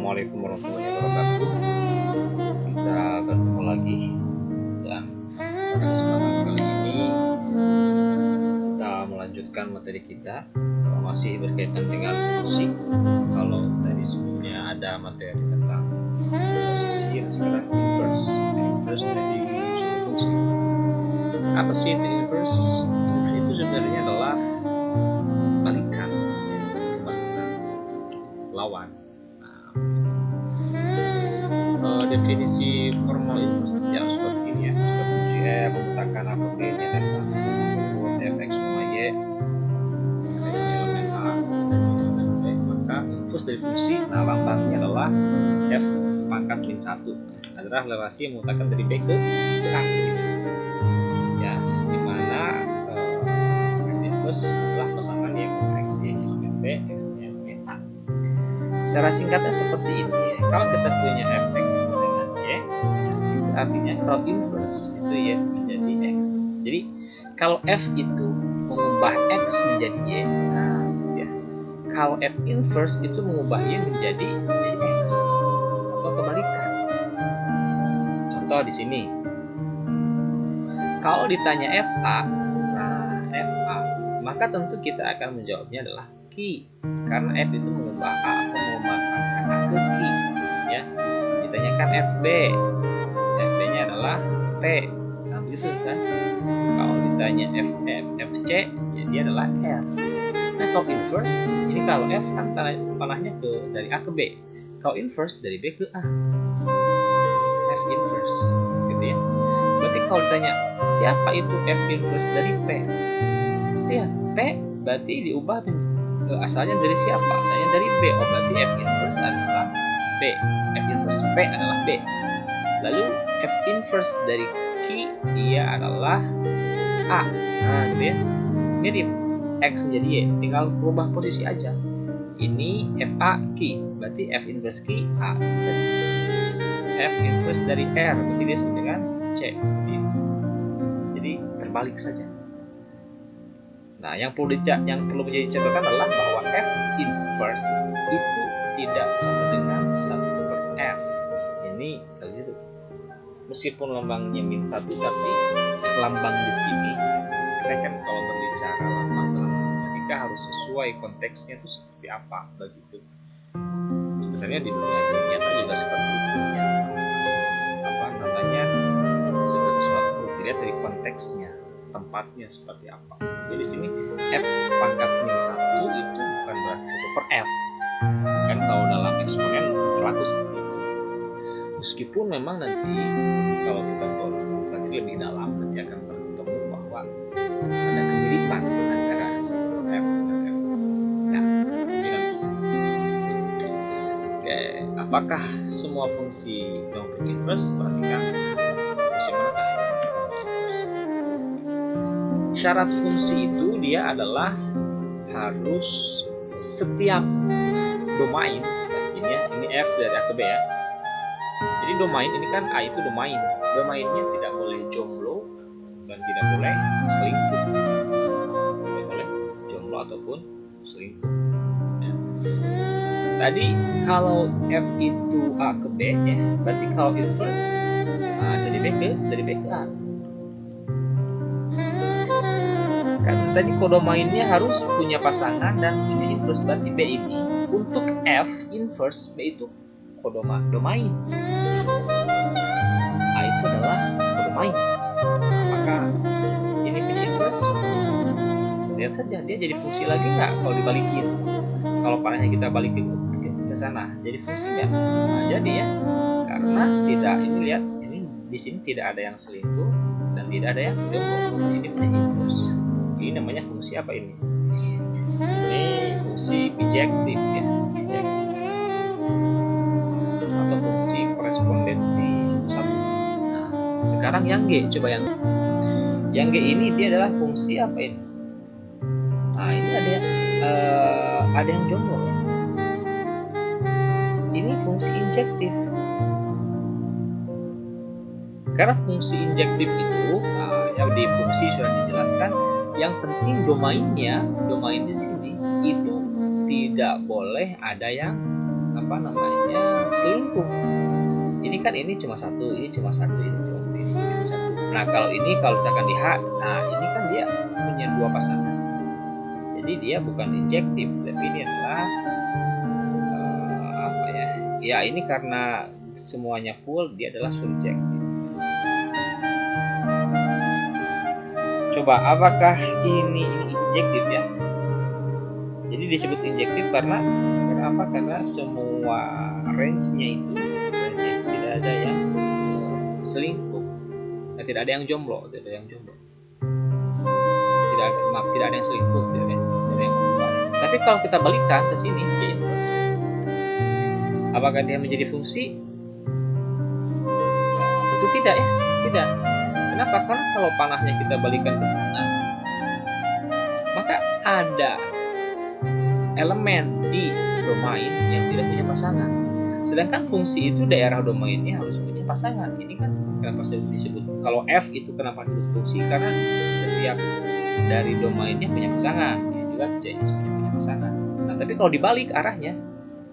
Assalamualaikum warahmatullahi wabarakatuh. Kita bertemu lagi dan pada kesempatan kali ini kita melanjutkan materi kita masih berkaitan dengan fungsi. Kalau tadi sebelumnya ada materi tentang posisi, sekarang inverse dari suatu fungsi. Apa sih itu inverse? Inverse itu sebenarnya adalah balikan, lawan. Definisi formal inverse ya seperti ini ya. Jika fungsi f memutarkan a ke b nya datang f(x, y) x elemen a dan elemen b, maka inverse dari fungsi, nah lambangnya adalah f pangkat min 1, adalah relasi yang memutarkan dari b ke a gitu. Ya, dimana inverse adalah pasangan yang x y elemen b, x y elemen a. Secara singkatnya seperti ini ya. Kalau kita punya fx sama dengan y, itu artinya kalau inverse itu y menjadi x. Jadi kalau f itu mengubah x menjadi y, nah ya. Kalau f inverse itu mengubah y menjadi x atau kebalikan. Contoh di sini. Kalau ditanya fa, nah fa, maka tentu kita akan menjawabnya adalah ki, karena f itu mengubah a atau memasangkan a ke ki ya. Ditanyakan fb, fb nya adalah p, nah begitu kan. Kalau ditanya fc, ya dia adalah r. Nah kalau inverse, ini kalau f kan panahnya dari a ke b, kalau inverse dari b ke a, f inverse gitu ya. Berarti kalau ditanya siapa itu f inverse dari p, ya p berarti diubah asalnya dari siapa? Asalnya dari B. Oh, berarti F inverse adalah B. F inverse P adalah B. Lalu F inverse dari Q dia adalah A. Nah, gitu ya. Mirip X menjadi Y, tinggal berubah posisi aja. Ini FA Q, berarti F inverse Q A. F inverse dari R, berarti dia sama dengan C seperti itu. Jadi terbalik saja. Nah, yang perlu menjadi catatan adalah bahwa f inverse itu tidak sama dengan 1/f. Ini kalau gitu. Meskipun lambangnya min 1, tapi lambang di sini kita kan kalau berbicara lambang dalam matematika harus sesuai konteksnya itu seperti apa begitu. Sebenarnya di dunia nyata juga seperti itu ya. Segala sesuatu dilihat dari konteksnya, tempatnya seperti apa. Jadi di sini f pangkat min 1 itu bukan berarti 1/f. Kan kalau dalam eksponen berlaku seperti itu. Meskipun memang nanti kalau kita belajar lebih dalam nanti akan bertemu bahwa ada kemiripan antara 1/f dengan f. Ya, oke, apakah semua fungsi memiliki inverse? Perhatikan fungsi manakah? Syarat fungsi itu dia adalah harus setiap domain, ini f dari a ke b ya. Jadi domain ini kan a itu domain, domainnya tidak boleh jomblo dan tidak boleh selingkuh, tidak boleh jomblo ataupun selingkuh. Ya. Tadi kalau f itu a ke b ya, berarti kalau inverse dari b ke a. Kan tadi kodomainnya harus punya pasangan dan punya inverse, berarti B ini untuk F inverse B itu kodomain. A itu adalah kodomain. Apakah ini punya inverse? Lihat saja dia jadi fungsi lagi nggak kalau dibalikin. Kalau panahnya kita balikin ke sana, jadi fungsi nggak? Nah, jadi ya, karena tidak, ini lihat, ini di sini tidak ada yang selingkuh dan tidak ada yang jomblo. Ini punya inverse. Ini namanya fungsi apa ini? Ini fungsi bijektif ya, bijektif. Atau fungsi korespondensi satu-satu. Nah, sekarang yang G, coba yang G ini dia adalah fungsi apa ini? Nah, ini ada yang jomblo ya. Ini fungsi injektif. Karena fungsi injektif itu, yang di fungsi sudah dijelaskan. Yang penting domain di sini itu tidak boleh ada yang apa namanya selingkuh. Ini kan ini cuma satu, ini cuma satu, ini cuma satu, ini cuma satu. Nah kalau misalkan di H, nah ini kan dia punya dua pasangan. Jadi dia bukan injektif, tapi ini adalah apa ya? Ya ini karena semuanya full, dia adalah subjektif. Coba apakah ini injektif ya? Jadi disebut injektif karena apa? Karena semua range-nya itu tidak ada yang selingkuh, nah, tidak ada yang jomblo, tidak ada yang selingkuh, tidak ada yang berubah. Tapi kalau kita balikkan ke sini, G inverse, apakah dia menjadi fungsi? Tentu tidak ya, tidak. Kenapa? Karena kalau panahnya kita balikkan ke sana, maka ada elemen di domain yang tidak punya pasangan. Sedangkan fungsi itu daerah domainnya harus punya pasangan. Ini kan kenapa disebut, kalau F itu kenapa disebut fungsi? Karena setiap dari domainnya punya pasangan. Ini juga C punya pasangan. Nah tapi kalau dibalik arahnya,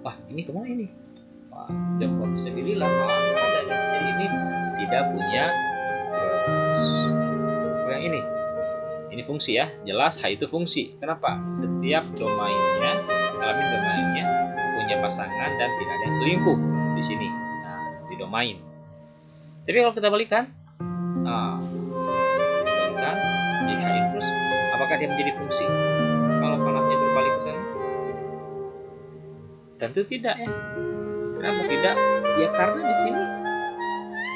wah ini kemana ini? Wah jomblo bisa pilihlah. Wah ada ya. Jadi ini tidak punya yang ini fungsi ya, jelas H itu fungsi. Kenapa? Setiap domainnya, elemen domainnya punya pasangan dan tidak ada yang selingkuh di sini. Nah, di domain. Tapi kalau kita balikan, di H inverse, apakah dia menjadi fungsi? Kalau panahnya berbalik ke sana? Tentu tidak ya. Kenapa tidak? Ya karena di sini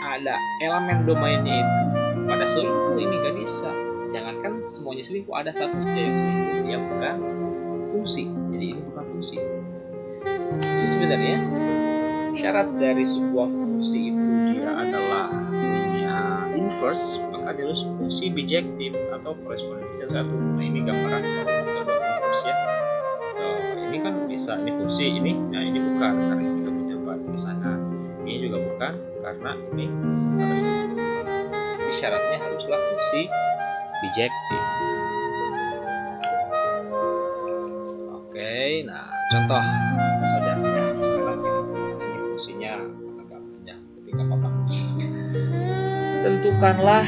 ada elemen domainnya itu pada selingkuh, ini gak bisa. Jangankan semuanya selingkuh, ada satu saja yang selingkuh, dia bukan fungsi. Jadi ini bukan fungsi. Jadi sebenarnya syarat dari sebuah fungsi itu dia adalah punya inverse, maka dia harus fungsi bijektif atau korespondensi satu. Nah ini gambaran inverse ya. Ini kan bisa ini fungsi ini, nah ini bukan karena ini tidak punya pasangan. Ini juga bukan karena ini ada selingkuh. Jadi syaratnya haruslah fungsi bijektif. Oke, nah contoh saja ya. Sekarang ini fungsinya agak panjang, tapi nggak apa-apa. Tentukanlah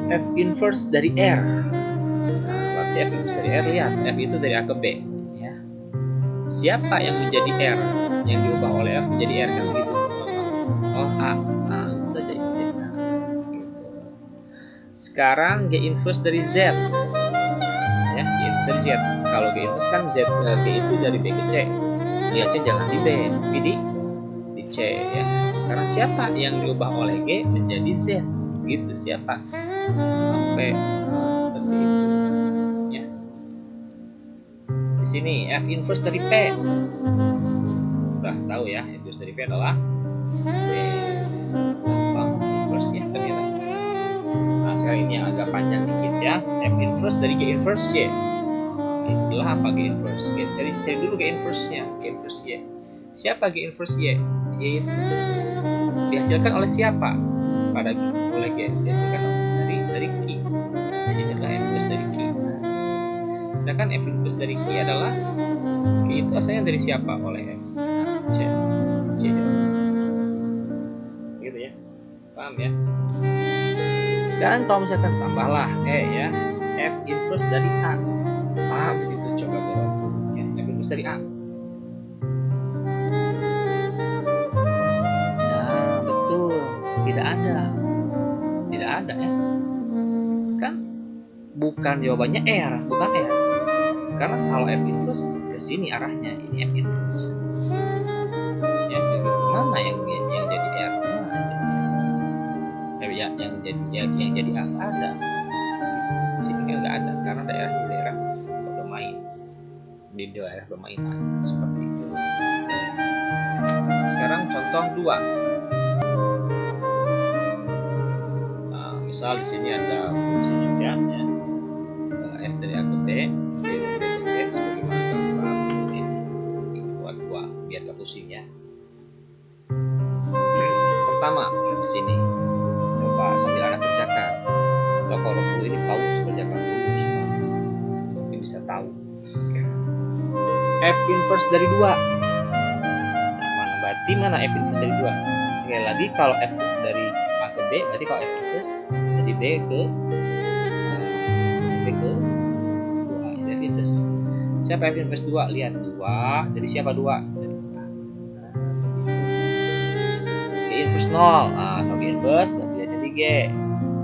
F inverse dari R. Nah, berarti F inverse dari R, lihat F itu dari A ke B. Ya. Siapa yang menjadi R? Yang diubah oleh F menjadi R kan gitu. Oh A, saja itu. Sekarang G inverse dari Z ya, G inverse dari Z. Kalau G inverse kan Z, G itu dari B ke C, lihatnya jangan di B tapi di C ya, karena siapa yang diubah oleh G menjadi Z gitu, siapa sampai seperti itu ya. Di sini F inverse dari P, udah tahu ya, inverse dari P adalah B, gampang inverse ya ternyata. Sekarang ini yang agak panjang dikit ya, F inverse dari G inverse Y. Itulah apa G inverse? Cari dulu G inverse-nya. G inverse Y. Siapa G inverse Y? Y itu dihasilkan oleh siapa? Oleh G. Dihasilkan dari Q. Jadi adalah F inverse dari Q. Sedangkan F inverse dari Q adalah Q itu asalnya dari siapa? Oleh F. Nah, C. Gitu ya. Paham ya? Sekarang kalau misalkan tambahlah ya, F inverse dari A. Begitu, coba jawab ya, F inverse dari A. Nah betul, tidak ada ya, kan bukan jawabannya R, bukan R, karena kalau F inverse ke sini arahnya, ini F inverse ya, mana yang jadi R, yang jadi A ada. Di sini kan nggak ada karena daerah domain, di daerah domain A seperti itu. Sekarang contoh 2. Nah, misal di sini ada fungsi juga ya, F dari A ke B, B dari B ke C, sebagaimana gambar ini dua biar nggak pusing ya. Pertama di sini sambil anak kerjakan. Kalau perlu ini paus, kerjakan dulu semua, tapi bisa tahu. F inverse dari 2. berarti mana F inverse dari 2? Sekali lagi kalau F dari A ke B, berarti kalau F inverse dari B ke 2, ini F inverse. Siapa F inverse 2? Lihat 2, jadi siapa 2? Dari G inverse 0. Nah, kalau G inverse berarti lihat jadi G.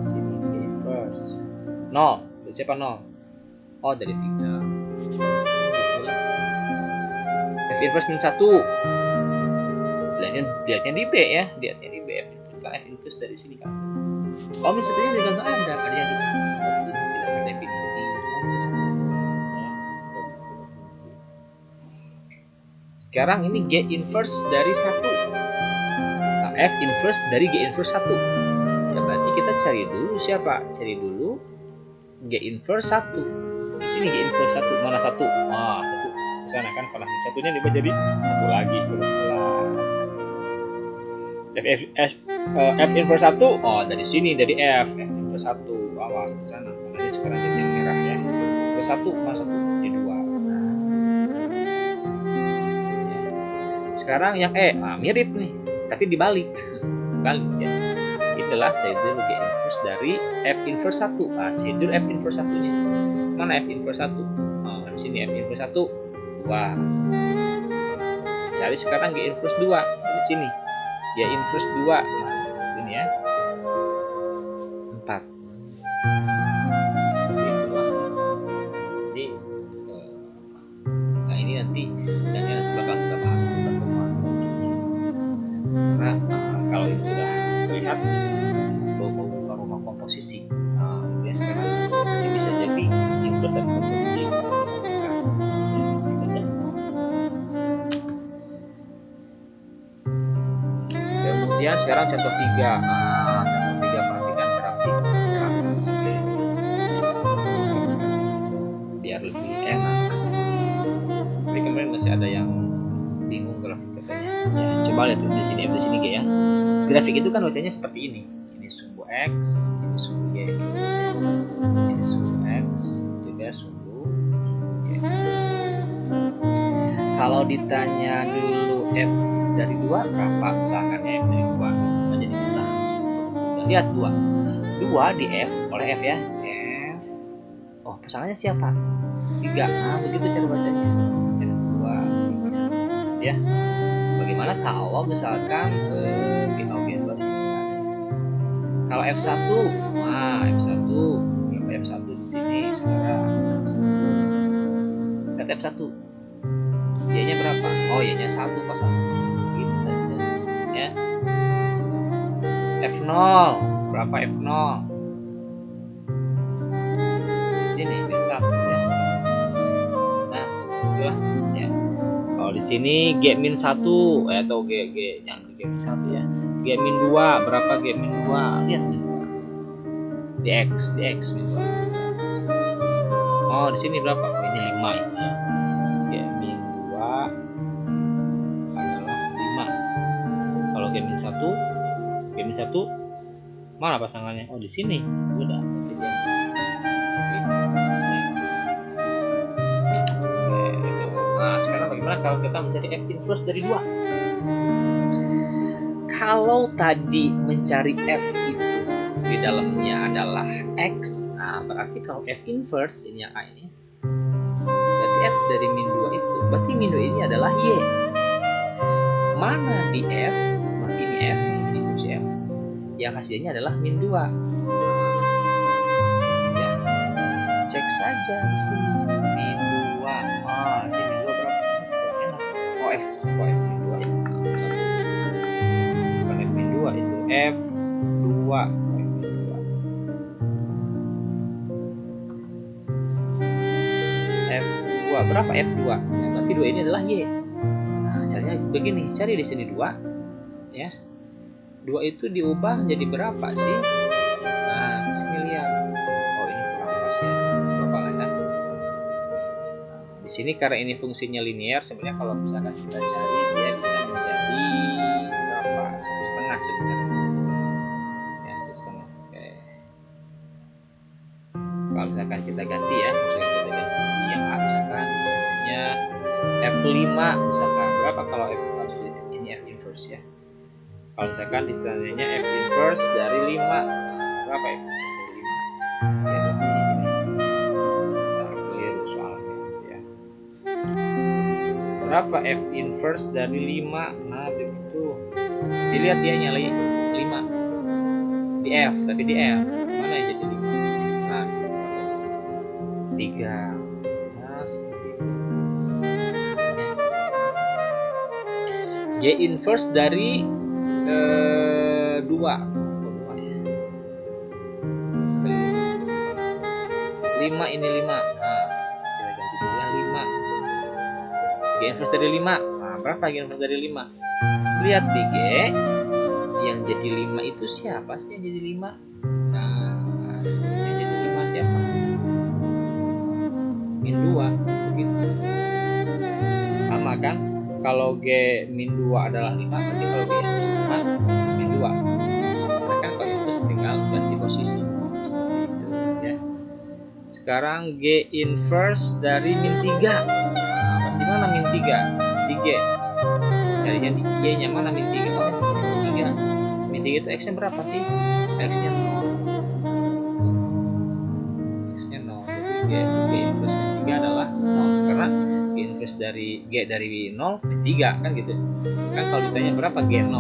Sini G inverse 0. Dari siapa 0? Oh, dari 3. F inverse min 1. Lihatnya di B ya, lihatnya di B. F inverse dari sini kan. Oh, min 1-nya juga nggak ada yang di tidak berdefinisi. Sekarang ini G inverse dari 1. Nah, F inverse dari G inverse 1. Ya berarti kita cari dulu siapa? Cari dulu G inverse 1. Di sini G inverse 1. Mana 1? Wah, 1. Di sana kan kalau min 1-nya diubah jadi 1 lagi. F inverse 1. Oh, dari sini dari F inverse 1. Awas ke sana. Karena ini sekarang jadi yang merah ya. Ke 1, mana 1? Di 2. Sekarang yang E, mirip nih, tapi dibalik. Balik ya. Itulah cari dulu G inverse dari F inverse 1. Cari dulu F inverse 1-nya. Mana F inverse 1? Di sini F inverse 1, 2. Cari sekarang G inverse 2. Di sini. G inverse 2. Ini ya. 4. Jadi, nah ini nanti bakal kita bahas tentang pertemuan. Karena kalau ini sudah terlihat rumah komposisi, ya, karena ini bisa jadi inverse dan komposisi disatukan. Kemudian sekarang contoh 3. Contoh 3 perhatikan grafik biar lebih enak. Tapi kemarin masih ada yang bingung grafik katanya. Ya, coba lihat di sini G ya. Grafik itu kan wajahnya seperti ini. Ini sumbu X, ini sumbu Y. Ini sumbu X, ini juga sumbu Y. Kalau ditanya dulu F dari 2 berapa? Misalkan F dari 2, misalkan jadi bisa. Lihat 2. 2 di F oleh F ya. F. Oh, pasangannya siapa? 3. Nah, begitu cara bacanya. F2, 3. Ya. Bagaimana kalau misalkan kalau F1, F1 berapa F1 di sini saudara? Lihat F1. Y-nya berapa? Oh, Y-nya 1 pasangan. Gitu saja. Ya. F0 berapa F0? Di sini min 1 ya. Nah, itulah ya. Kalau di sini G min 1 atau G jangan G min 1 ya. G min 2 berapa G min 2? Lihat nih. Dx min 2. Oh, di sini berapa? Oh, ini 5 ya. G min 2 adalah 5. Kalau G min 1 mana pasangannya? Oh, di sini. Udah. Nah, sekarang bagaimana kalau kita mencari F inverse dari 2? Kalau tadi mencari F itu di dalamnya adalah X, nah berarti kalau F inverse ini yang A ini, berarti F dari min 2 itu, berarti min 2 ini adalah Y. Mana di F? Nah, ini F, ini fungsi F. Yang hasilnya adalah min 2. Ya, cek saja di sini min 2. Sini min 2 berapa? Enak. Oh, F min 2 ya. Bukan F min 2 itu F2. F2 berapa F2? Ya, berarti 2 ini adalah Y. Nah, caranya begini, cari di sini 2 ya. 2 itu diubah jadi berapa sih? Nah, sini lihat. Oh, ini kurang pas ya. Berapa lah ya? Di sini karena ini fungsinya linear, sebenarnya kalau misalkan kita cari dia bisa menjadi berapa? 1,5 sebenarnya. Ya, 1,5. Oke. Kalau misalkan kita ganti ya, misalkan kita ganti yang A misalkan F5 misalkan berapa kalau F ini F inverse inverse ya. Kalau misalkan ditanyanya F inverse dari 5, berapa F inverse dari 5? Ya lebih ini keliru soalnya ya. Berapa F inverse dari 5? Nah begitu. Dilihat dia nyali 5 di F, tapi di F mana yang jadi 5? Nah di sini 3. Nah seperti itu. J inverse dari 2 ya. 5 ini 5. Nah, kita ganti dulu yang 5. G inverse dari 5. Nah, berapa G inverse dari 5? Lihat di G yang jadi 5 itu siapa sih yang jadi 5? Nah, di sini yang jadi 5 siapa? Min 2 begitu. Sama kan? Kalau G min 2 adalah 5, berarti kalau G inverse 5 min 2. Nah, kan kalau inverse tinggal ganti posisi. Seperti itu ya. Sekarang G inverse dari min 3. Nah, di mana min 3? Di G. Carinya di G nya mana min 3? Oh, di sini min 3. Min 3 itu X nya berapa sih? X nya 0. X nya 0. Jadi G inverse min 3 adalah 0. Karena G inverse dari G dari 0 min 3 kan gitu. Kan kalau ditanya berapa G0?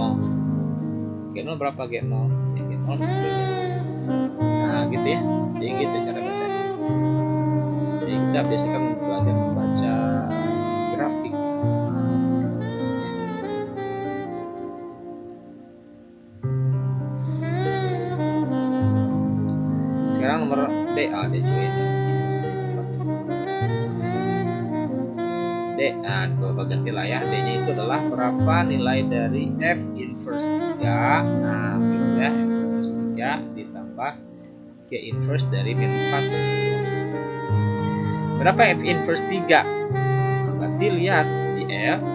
G0 berapa G0? Ya G0 min 3. Nah gitu ya. Jadi gitu cara baca. Jadi kita biasanya kan belajar membaca grafik. Sekarang nomor D, D juga ini. D, nah coba gantilah ya. D nya itu adalah berapa nilai dari F inverse 3. Nah gitu ya, F inverse 3 ditambah G inverse dari min 4. Berapa F inverse 3? Berarti lihat di F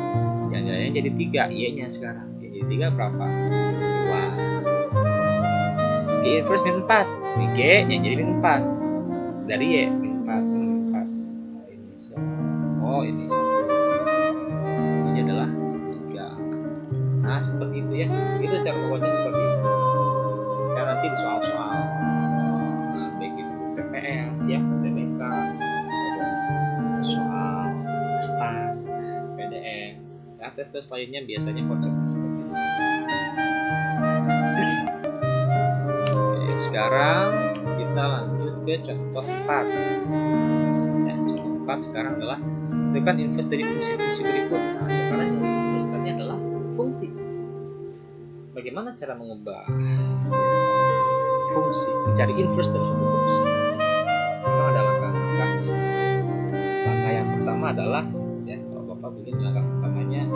yang nilainya jadi 3, Y nya sekarang. Y jadi 3 berapa? 2. G inverse min 4. G yang jadi min 4. Dari Y min 4. Min 4. Nah, ini oh ini 1. Ini adalah 3. Nah seperti itu ya. Itu cara membuatnya seperti itu. Karena nanti di soal-soal baik itu TPS ya, TBK, soal STAN, PDN, ya tes-tes lainnya biasanya konsepnya seperti itu. Oke, sekarang kita lanjut ke contoh 4. Ya, contoh 4 sekarang adalah tentukan inverse dari fungsi-fungsi berikut. Nah, sekarang yang dirumuskannya adalah fungsi. Bagaimana cara mengubah fungsi, mencari inverse dari suatu fungsi? Memang ada langkah-langkahnya. Langkah yang pertama adalah ya, kalau Bapak bikin langkah pertamanya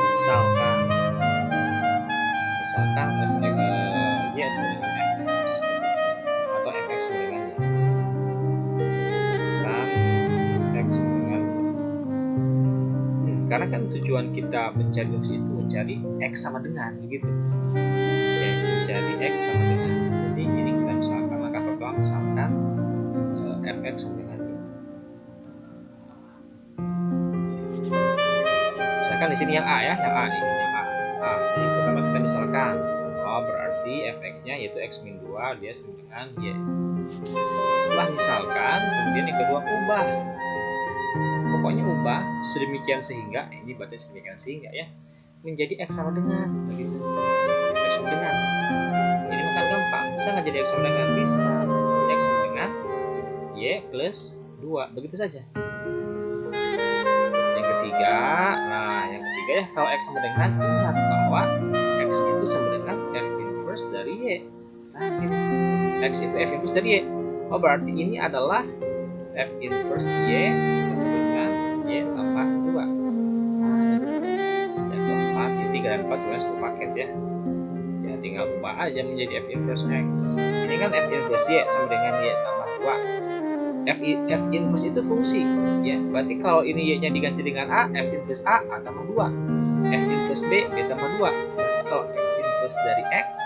misalkan Y sama dengan Fx atau Fx sama dengan Y. Misalkan X sama dengan Y. Karena kan tujuan kita mencari fungsi itu mencari X sama dengan begitu. Ya, mencari X sama dengan. Jadi ini kita misalkan langkah pertama misalkan Fx sama dengan Y. Misalkan di sini yang A ya, yang A nih, yang A. Nah, jadi pertama kita misalkan, oh berarti Fx-nya yaitu X min 2 dia sama dengan Y. Setelah misalkan, kemudian yang kedua ubah. Pokoknya ubah sedemikian sehingga, ini baca sedemikian sehingga ya, menjadi X sama dengan, begitu. X sama dengan. Ini makan gampang. Bisa nggak jadi X sama dengan? Bisa. Jadi X sama dengan Y plus 2, begitu saja. Yang ketiga ya, kalau X sama dengan, ingat bahwa X itu sama dengan F inverse dari Y. Nah, X itu F inverse dari Y. Oh, berarti ini adalah F inverse Y sama dengan Y tambah 2. Nah, yang keempat, 3 dan 4 sebenarnya satu paket ya. Ya, tinggal ubah aja menjadi F inverse X. Ini kan F inverse Y sama dengan Y tambah 2. F inverse itu fungsi ya, berarti kalau ini Y nya diganti dengan A, F inverse A tambah 2, F inverse B tambah 2. Berarti kalau F inverse dari X,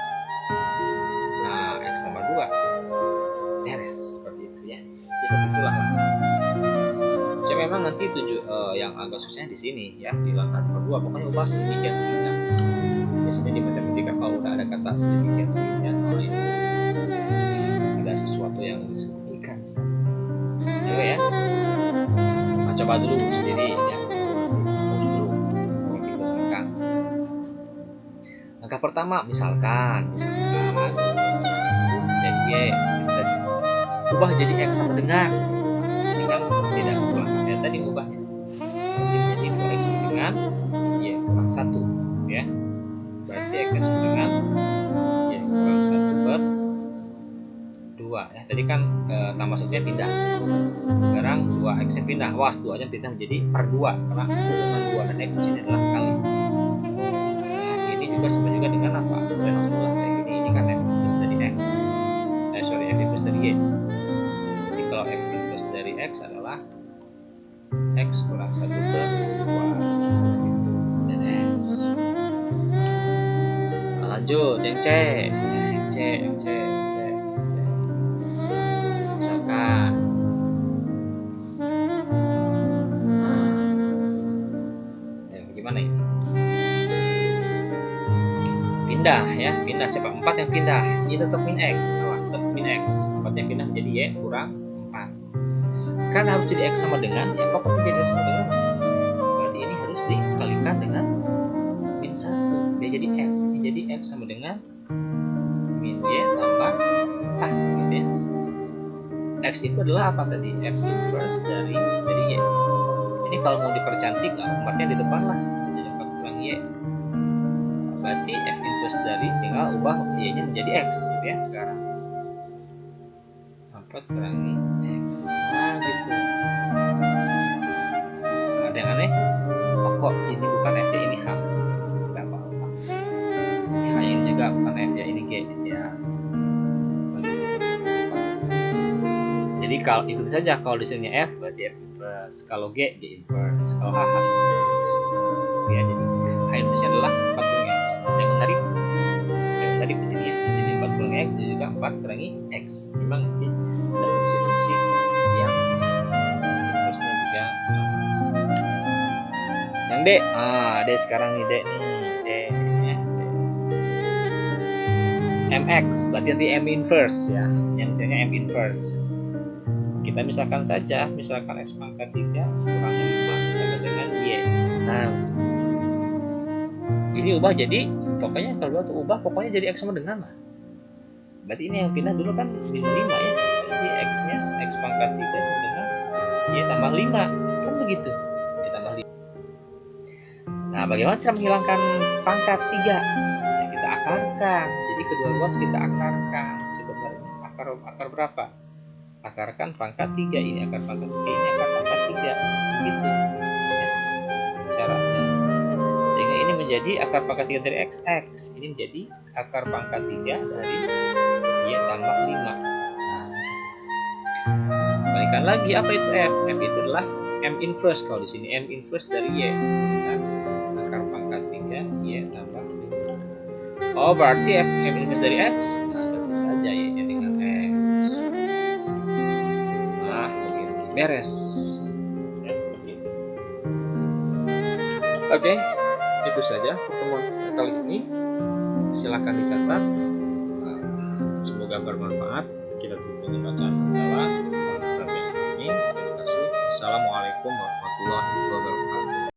nah X tambah 2 beres, seperti itu ya. Jadi itulah memang nanti yang agak susahnya di sini ya, di langkah nomor 2. Pokoknya ubah sedemikian sehingga Biasanya di matematika kalau udah ada kata sedemikian sehingga itu ada sesuatu yang disembunyikan. Oke ya, nah, coba dulu sendiri ya, pause dulu kalau kita samakan. Langkah pertama, misalkan dan Y saja ubah jadi X sama dengan ini kan tidak satu langkah ya tadi ubahnya, berarti menjadi 2X sama dengan Y kurang 1 ya, berarti X sama dengan Y kurang 1 per 2 ya, tadi kan tambah satunya pindah, sekarang 2X nya pindah, was 2 nya pindah menjadi per 2 karena hubungan 2 dan X di sini adalah kali. Nah, ini juga sama juga dengan apa? Alhamdulillah kayak gini, ini kan F inverse dari X. F inverse dari Y. Jadi kalau F inverse dari X adalah X kurang 1 per 2 dan X. Nah, lanjut yang C. Misalkan bagaimana ini? Pindah ya, pindah siapa? 4 yang pindah. Ini tetap min X, tetap min X. 4 yang pindah menjadi Y kurang 4. Kan harus jadi X sama dengan, ya pokoknya jadi X sama dengan. Berarti ini harus dikalikan dengan min 1. Dia jadi X. Ini jadi X sama dengan min Y tambah 4 gitu ya. X itu adalah apa tadi? F inverse dari Y. Ini kalau mau dipercantik, 4-nya di depan lah. Jadi 4 kurang Y. Berarti F inverse dari tinggal ubah Y-nya menjadi X gitu ya sekarang. 4 kurangi X. Nah gitu. Ada yang aneh? Oh kok ini bukan F ya, ini H. Gak apa-apa. H ini juga bukan F ya, ini G ya. Jadi kalau ikut saja, kalau di sini F berarti F inverse, kalau G inverse, kalau H inverse. Ya, jadi H inverse adalah 4 kurangi X. Yang menarik di sini ya, di sini 4 kurangi X, dan juga 4 kurangi X. Memang nanti ada fungsi-fungsi yang inverse-nya juga sama. Yang D, D sekarang nih D ya. MX berarti nanti M inverse ya, yang misalnya M inverse. Kita misalkan saja, misalkan X pangkat 3 kurang 5 sama dengan Y. Nah, ini ubah jadi, pokoknya kalau tuh ubah pokoknya jadi X sama dengan lah. Berarti ini yang pindah dulu kan min 5 ya. Jadi X-nya X pangkat 3 sama dengan Y tambah 5. Kan begitu. Y tambah 5. Nah, bagaimana cara menghilangkan pangkat 3? Ya, kita akarkan. Jadi kedua ruas kita akarkan. Sebenarnya akar berapa? Akarkan pangkat 3, ini akar pangkat 3, ini akar pangkat 3 gitu ya, caranya. Sehingga ini menjadi akar pangkat 3 dari X, ini menjadi akar pangkat 3 dari Y tambah 5. Nah, balikan lagi, apa itu F? F itu adalah M inverse, kalau di sini M inverse dari Y, akar pangkat 3 Y tambah 5. Oh, berarti F M inverse dari X, nah tentu saja Y-nya dengan X. Beres ya, Oke, itu saja pertemuan kali ini. Silahkan dicatat. Semoga bermanfaat. Kita tutup dengan bacaan hamdalah. Terima kasih. Assalamualaikum warahmatullahi wabarakatuh.